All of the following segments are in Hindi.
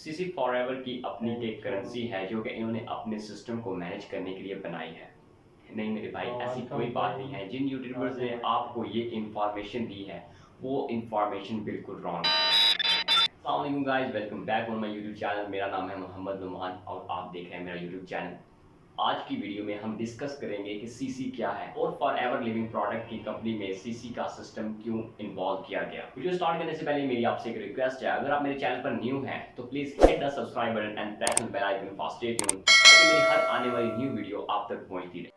सीसी फॉरएवर की अपनी एक करेंसी है जो कि इन्होंने अपने सिस्टम को मैनेज करने के लिए बनाई है। नहीं मेरे भाई, ऐसी कोई बात नहीं है। जिन यूट्यूबर्स ने आपको ये इंफॉर्मेशन दी है वो इंफॉर्मेशन बिल्कुल रॉन्ग है। अस्सलाम वालेकुम guys, welcome back on my YouTube channel. मेरा नाम है मोहम्मद नुमान और आप देख रहे हैं मेरा यूट्यूब चैनल। आज की वीडियो में हम डिस्कस करेंगे कि सीसी क्या है और फॉर एवर लिविंग प्रोडक्ट की कंपनी में सीसी का सिस्टम क्यों इन्वॉल्व किया गया। वीडियो स्टार्ट करने से पहले मेरी आपसे एक रिक्वेस्ट है, अगर आप मेरे चैनल पर न्यू हैं तो please hit the subscribe button and press the bell icon for stay tuned ताकि मेरी हर आने वाली न्यू वीडियो आप तक पहुंचती रहे।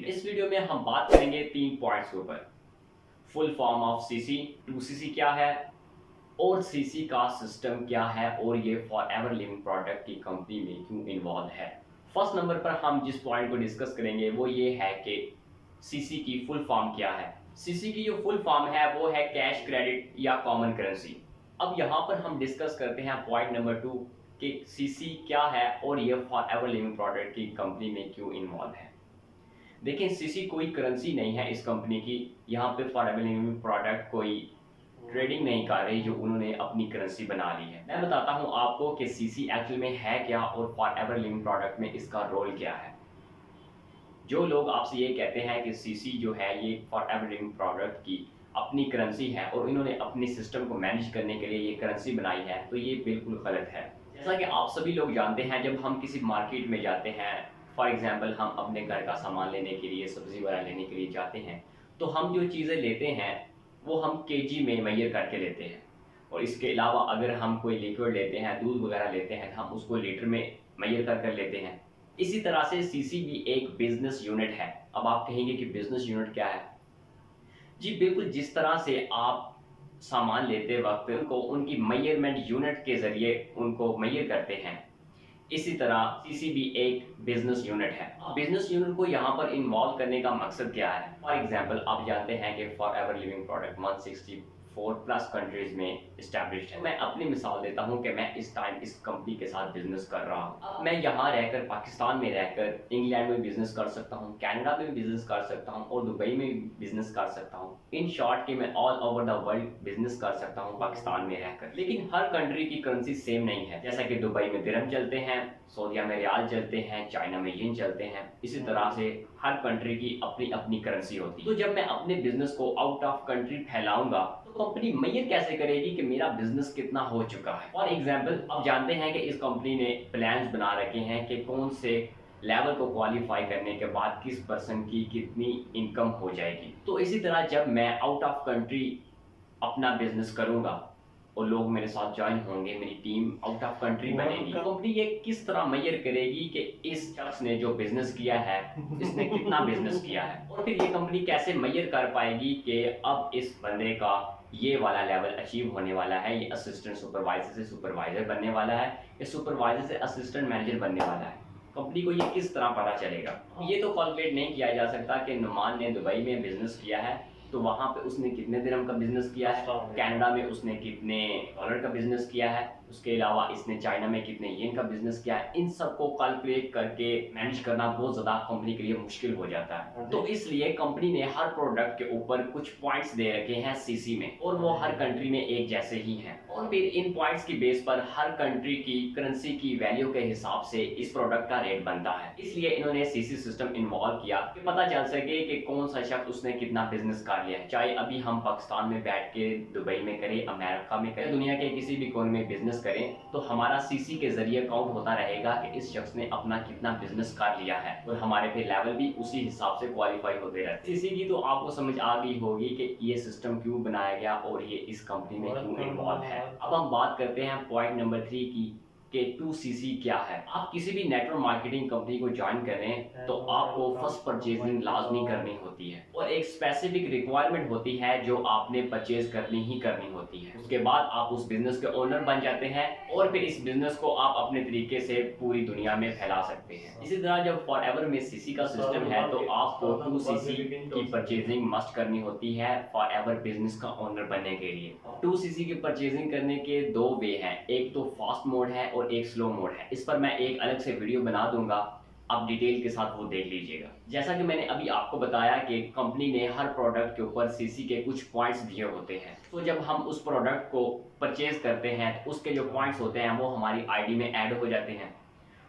इस वीडियो में हम बात करेंगे 3 पॉइंट्स के ऊपर। फुल फॉर्म ऑफ सीसी, 2सीसी क्या है और सीसी का सिस्टम क्या है और ये फॉर एवर लिविंग प्रोडक्ट की कंपनी में क्यों इन्वॉल्व है। फर्स्ट नंबर पर हम जिस पॉइंट को डिस्कस करेंगे वो ये है कि सीसी की फुल फॉर्म क्या है। सीसी की जो फुल फॉर्म है वो है कैश क्रेडिट या कॉमन करेंसी। अब यहाँ पर हम डिस्कस करते हैं पॉइंट नंबर 2 कि सीसी क्या है और ये फॉर एवर लिविंग प्रोडक्ट की कंपनी में क्यों इन्वॉल्व है। देखिए, सीसी कोई करेंसी नहीं है इस कंपनी की। यहाँ पे फॉर एवर लिविंग प्रोडक्ट कोई ट्रेडिंग नहीं कर रही जो उन्होंने अपनी करेंसी बना ली है। मैं बताता हूँ आपको कि सीसी एक्चुअल में है क्या और फॉर एवर लिविंग प्रोडक्ट में इसका रोल क्या है। जो लोग आपसे ये कहते हैं कि सीसी जो है ये फॉर एवर लिविंग प्रोडक्ट की अपनी करेंसी है और इन्होंने अपने सिस्टम को मैनेज करने के लिए ये करेंसी बनाई है, तो ये बिल्कुल गलत है। जैसा कि आप सभी लोग जानते हैं, जब हम किसी मार्केट में जाते हैं, फॉर एग्जाम्पल हम अपने घर का सामान लेने के लिए, सब्जी वगैरह लेने के लिए जाते हैं, तो हम जो चीज़ें लेते हैं वो हम केजी में मेजर करके लेते हैं। और इसके अलावा अगर हम कोई लिक्विड लेते हैं, दूध वगैरह लेते हैं, हम उसको लीटर में मेजर कर कर लेते हैं। इसी तरह से सीसी भी एक बिजनेस यूनिट है। अब आप कहेंगे कि बिजनेस यूनिट क्या है। जी बिल्कुल, जिस तरह से आप सामान लेते वक्त उनको उनकी मेजरमेंट यूनिट के जरिए उनको मेजर करते हैं, इसी तरह सीसी भी एक बिजनेस यूनिट है। बिजनेस यूनिट को यहाँ पर इन्वॉल्व करने का मकसद क्या है। फॉर एग्जांपल आप जानते हैं कि for ever living product 164 plus countries में इस्टेब्लिश्ड है। मैं अपनी मिसाल देता हूँ कि मैं इस टाइम इस कंपनी के साथ बिजनेस कर रहा हूँ। मैं यहाँ रहकर, पाकिस्तान में रहकर, इंग्लैंड में बिजनेस कर सकता हूँ, कनाडा में बिजनेस कर सकता हूँ और दुबई में बिजनेस कर सकता हूँ। इन शॉर्ट कि मैं all over the world business कर सकता हूँ पाकिस्तान में रहकर। लेकिन हर कंट्री की करेंसी सेम नहीं है। जैसा कि दुबई में दिरहम चलते हैं, सऊदीया में रियाल चलते हैं, चाइना में येन चलते हैं। इसी तरह से हर कंट्री की अपनी अपनी करेंसी होती है। तो जब मैं अपने बिजनेस को आउट ऑफ कंट्री फैलाऊंगा तो कंपनी मेजर कैसे करेगी कि मेरा बिजनेस कितना हो चुका है। फॉर एग्जाम्पल आप जानते हैं कि इस कंपनी ने प्लान्स बना रखे हैं कि कौन से लेवल को क्वालिफाई करने के बाद किस पर्सन की कितनी इनकम हो जाएगी। तो इसी तरह जब मैं आउट ऑफ कंट्री अपना बिजनेस करूंगा और लोग मेरे साथ ज्वाइन होंगे, मेरी टीम आउट ऑफ कंट्री बनेगी, कंपनी ये किस तरह मेजर करेगी कि इस शख्स ने जो बिजनेस किया है इसने कितना बिजनेस किया है। और फिर ये कंपनी कैसे मेजर कर पाएगी कि अब इस बंदे का ये वाला लेवल अचीव होने वाला है, ये असिस्टेंट सुपरवाइजर से सुपरवाइजर बनने वाला है, ये सुपरवाइजर से असिस्टेंट मैनेजर बनने वाला है। कंपनी को ये किस तरह पता चलेगा। ये तो कैलकुलेट नहीं किया जा सकता कि नुमान ने दुबई में बिजनेस किया है तो वहां पे उसने कितने दिरहम का बिजनेस किया है, कनाडा में उसने कितने डॉलर का बिजनेस किया है, उसके अलावा इसने चाइना में कितने येन का बिजनेस किया है। इन सबको कैलकुलेट करके मैनेज करना बहुत ज़्यादा कंपनी के लिए मुश्किल हो जाता है। तो इसलिए कंपनी ने हर प्रोडक्ट के ऊपर कुछ पॉइंट्स दे रखे हैं सीसी में और वो हर कंट्री में एक जैसे ही हैं। और फिर इन पॉइंट्स की बेस पर हर कंट्री की करेंसी की वैल्यू के हिसाब से इस प्रोडक्ट का रेट बनता है। इसलिए इन्होंने सीसी सिस्टम इन्वॉल्व किया कि पता चल सके कि कौन सा शख्स उसने कितना बिजनेस कर लिया है। चाहे अभी हम पाकिस्तान में बैठ के दुबई में करें, अमेरिका में करें, दुनिया के किसी भी कोने में बिजनेस करें, तो हमारा सीसी के जरिए काउंट होता रहेगा कि इस शख्स ने अपना कितना बिजनेस कर लिया है और हमारे पे लेवल भी उसी हिसाब से क्वालिफाई होते रहते हैं। सीसी की तो आपको समझ आ गई होगी कि ये सिस्टम क्यों बनाया गया और ये इस कंपनी में क्यों इन्वॉल्व है। अब हम बात करते हैं पॉइंट नंबर 3 की कि 2सीसी क्या है। आप किसी भी नेटवर्क मार्केटिंग कंपनी को ज्वाइन करें तो आपको फर्स्ट परचेजिंग लाजमी करनी होती है और एक स्पेसिफिक रिक्वायरमेंट होती है जो आपने परचेज करनी ही करनी होती है। उसके बाद आप उस बिजनेस के ओनर बन जाते हैं और फिर इस बिजनेस को आप अपने तरीके से पूरी दुनिया में फैला सकते हैं। इसी तरह जब फॉर एवर में सीसी का सिस्टम है तो आपको 2सीसी की परचेजिंग मस्ट करनी होती है फॉर एवर बिजनेस का ओनर बनने के लिए। 2सीसी की परचेजिंग करने के 2 वे हैं, एक तो फास्ट मोड है और एक स्लो मोड है। इस पर मैं एक अलग से वीडियो बना दूंगा आप डिटेल के साथ वो देख लीजिएगा। जैसा कि मैंने अभी आपको बताया कि कंपनी ने हर प्रोडक्ट के ऊपर सीसी के कुछ पॉइंट्स दिए होते हैं, तो जब हम उस प्रोडक्ट को परचेज करते हैं तो उसके जो पॉइंट्स होते हैं वो हमारी आईडी में ऐड हो जाते हैं।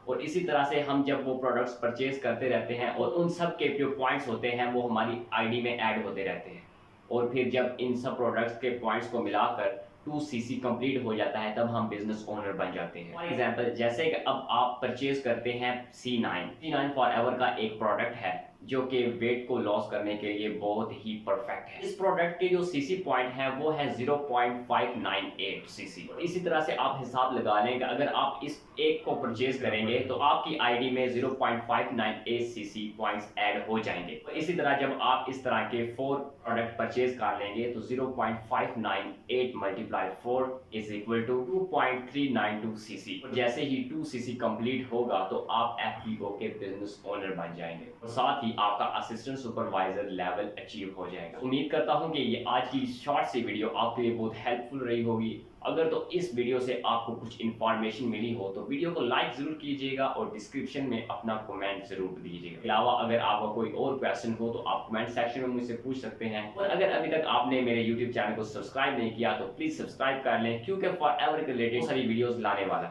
और इसी तरह से हम जब वो प्रोडक्ट्स परचेज करते रहते हैं और उन सब के जो पॉइंट्स होते हैं वो हमारी आईडी में ऐड होते रहते हैं, और फिर जब इन सब प्रोडक्ट्स के पॉइंट्स को मिलाकर 2cc कंप्लीट हो जाता है तब हम बिजनेस ओनर बन जाते हैं। फॉर एग्जांपल, जैसे कि अब आप परचेज करते हैं C9 फॉरएवर का एक प्रोडक्ट है जो कि वेट को लॉस करने के लिए बहुत ही परफेक्ट है। इस प्रोडक्ट के जो सीसी पॉइंट है वो है 0.598 सीसी। इसी तरह से आप हिसाब लगा लें कि अगर आप इस एक को परचेज करेंगे तो आपकी आईडी में 0.598 सीसी पॉइंट्स ऐड हो जाएंगे। तो इसी तरह जब आप इस तरह के 4 प्रोडक्ट परचेज कर लेंगे तो 0.598 multiply 4 is equal to 2.392 CC. जैसे ही 2 सीसी कंप्लीट होगा तो आप एफपीओ के बिजनेस ओनर बन जाएंगे और साथ ही आपका असिस्टेंट सुपरवाइजर लेवल अचीव हो जाएगा। उम्मीद करता हूं कि ये आज की शॉर्ट सी वीडियो आपके लिए बहुत हेल्पफुल रही होगी। अगर तो इस वीडियो से आपको कुछ इन्फॉर्मेशन मिली हो तो वीडियो को लाइक जरूर कीजिएगा और डिस्क्रिप्शन में अपना कमेंट जरूर दीजिएगा। अलावा अगर आपका कोई और क्वेश्चन हो तो आप कमेंट सेक्शन में मुझसे पूछ सकते हैं। और अगर अभी तक आपने मेरे यूट्यूब चैनल को सब्सक्राइब नहीं किया तो प्लीज सब्सक्राइब कर लें, क्योंकि फॉरएवर के रिलेटेड सारी वीडियोस लाने वाला